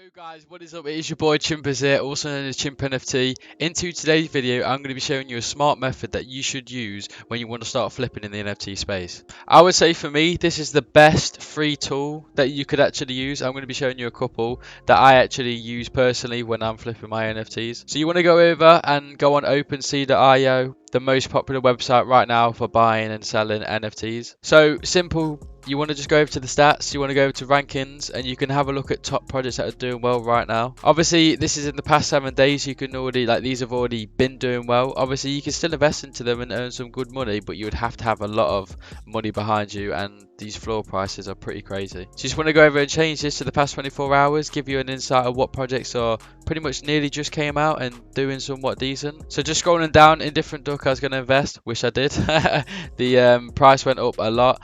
Yo guys, what is up? It is your boy Chimpers here, also known as Chimp NFT. Into today's video, I'm going to be showing you a smart method that you should use when you want to start flipping in the NFT space. I would say for me, this is the best free tool that you could actually use. I'm going to be showing you a couple that I actually use personally when I'm flipping my NFTs. So you want to go over and go on opensea.io, the most popular website right now for buying and selling NFTs. So simple. You want to just go over to the stats, you want to go over to rankings, and you can have a look at top projects that are doing well right now. Obviously, this is in the past 7 days, you can already, these have already been doing well. Obviously, you can still invest into them and earn some good money, but you would have to have a lot of money behind you, and these floor prices are pretty crazy. So you just want to go over and change this to the past 24 hours, give you an insight of what projects are pretty much nearly just came out and doing somewhat decent. So just scrolling down, in different duck I was going to invest, wish I did. The price went up a lot.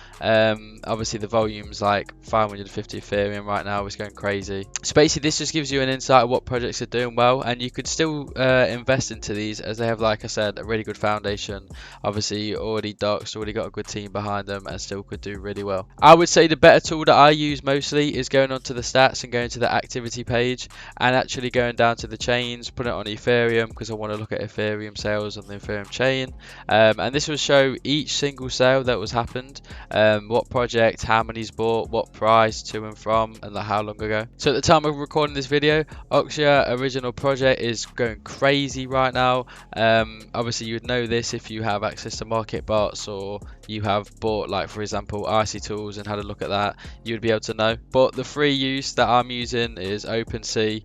Obviously the volume's like 550 Ethereum right now, it's going crazy. So basically this just gives you an insight of what projects are doing well, and you could still invest into these as they have, like I said, a really good foundation. Obviously already doxed, already got a good team behind them, and still could do really well. I would say the better tool that I use mostly is going onto the stats and going to the activity page and actually going down to the chains, put it on Ethereum because I want to look at Ethereum sales on the Ethereum chain, and this will show each single sale that was happened, what project, how many's bought, what price, to and from, and how long ago. So at the time of recording this video, Oxia original project is going crazy right now. Obviously you would know this if you have access to market bots, or you have bought, like for example, icytools and had a look at that, you would be able to know. But the free use that I'm using is opensea.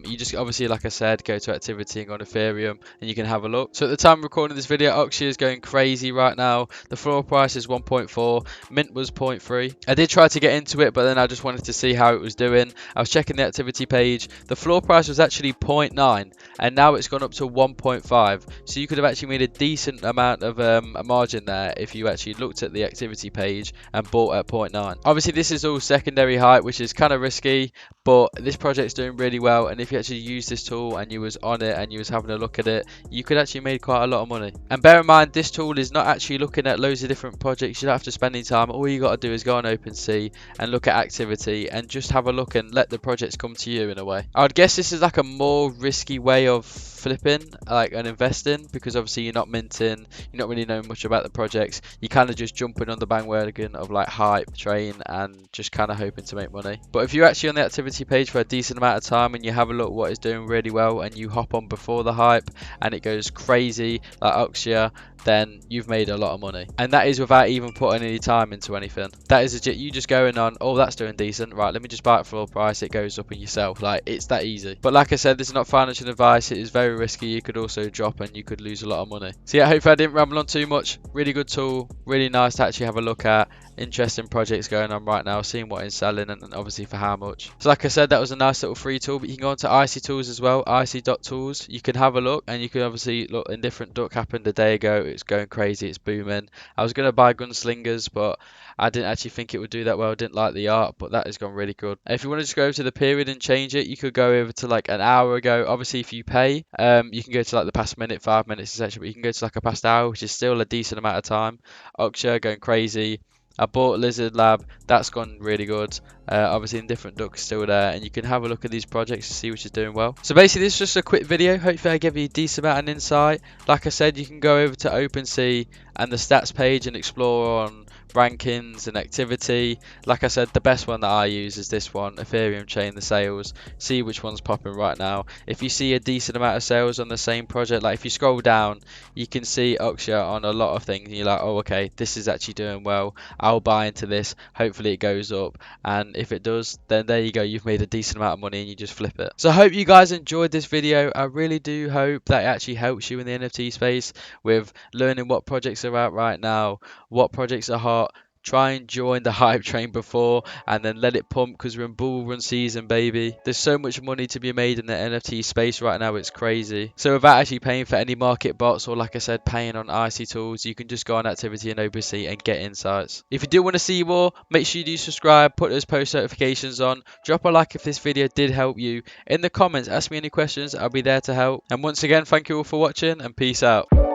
You just obviously, like I said, go to activity and go on Ethereum and you can have a look. So at the time of recording this video, Oxia is going crazy right now. The floor price is 1.4, mint was 0.3. I did try to get into it, but then I just wanted to see how it was doing. I was checking the activity page. The floor price was actually 0.9 and now it's gone up to 1.5. So you could have actually made a decent amount of a margin there if you actually looked at the activity page and bought at 0.9. Obviously this is all secondary hype, which is kind of risky, but this project's doing really well, and if you actually use this tool and you was on it and you was having a look at it, you could actually make quite a lot of money. And bear in mind, this tool is not actually looking at loads of different projects. You don't have to spend any time. All you got to do is go on OpenSea and look at activity and just have a look and let the projects come to you in a way. I would guess this is like a more risky way of flipping, like an investing, because obviously you're not minting, you're not really knowing much about the projects, you kind of just jumping on the bandwagon of like hype train and just kind of hoping to make money. But if you're actually on the activity page for a decent amount of time and you have a look what is doing really well and you hop on before the hype and it goes crazy like Oxia, then you've made a lot of money, and that is without even putting any time into anything. That is legit, you just going on, oh that's doing decent, right, let me just buy it for full price, it goes up in yourself. Like, it's that easy. But like I said, this is not financial advice, it is very risky. You could also drop and you could lose a lot of money. So yeah, hopefully I didn't ramble on too much. Really good tool, really nice to actually have a look at. Interesting projects going on right now, seeing what is selling and obviously for how much. So like I said, that was a nice little free tool, but you can go on to icytools as well, icy.tools. You can have a look and you can obviously look. In different duck happened a day ago, it's going crazy, it's booming. I was going to buy gunslingers, but I didn't actually think it would do that well. I didn't like the art, but that has gone really good. If you want to just go over to the period and change it, you could go over to like an hour ago. Obviously if you pay, you can go to like the past minute, 5 minutes etc, but you can go to like a past hour, which is still a decent amount of time. Oxia going crazy. I bought Lizard Lab, that's gone really good. Obviously in different ducks still there, and you can have a look at these projects to see which is doing well. So basically this is just a quick video, hopefully I give you a decent amount of insight. Like I said, you can go over to OpenSea and the stats page and explore on rankings and activity. Like I said, the best one that I use is this one, Ethereum chain, the sales. See which one's popping right now. If you see a decent amount of sales on the same project, like if you scroll down, you can see Oxia on a lot of things and you're like, oh okay, this is actually doing well, I'll buy into this, hopefully it goes up, and if it does, then there you go, you've made a decent amount of money and you just flip it. So I hope you guys enjoyed this video. I really do hope that it actually helps you in the NFT space with learning what projects are out right now, what projects are hot. Try and join the hype train before and then let it pump, because we're in bull run season, baby. There's so much money to be made in the NFT space right now, it's crazy. So without actually paying for any market bots, or like I said, paying on icytools, you can just go on activity and OpenSea and get insights. If you do want to see more, make sure you do subscribe, put those post notifications on, drop a like if this video did help you. In the comments, ask me any questions, I'll be there to help. And once again, thank you all for watching and peace out.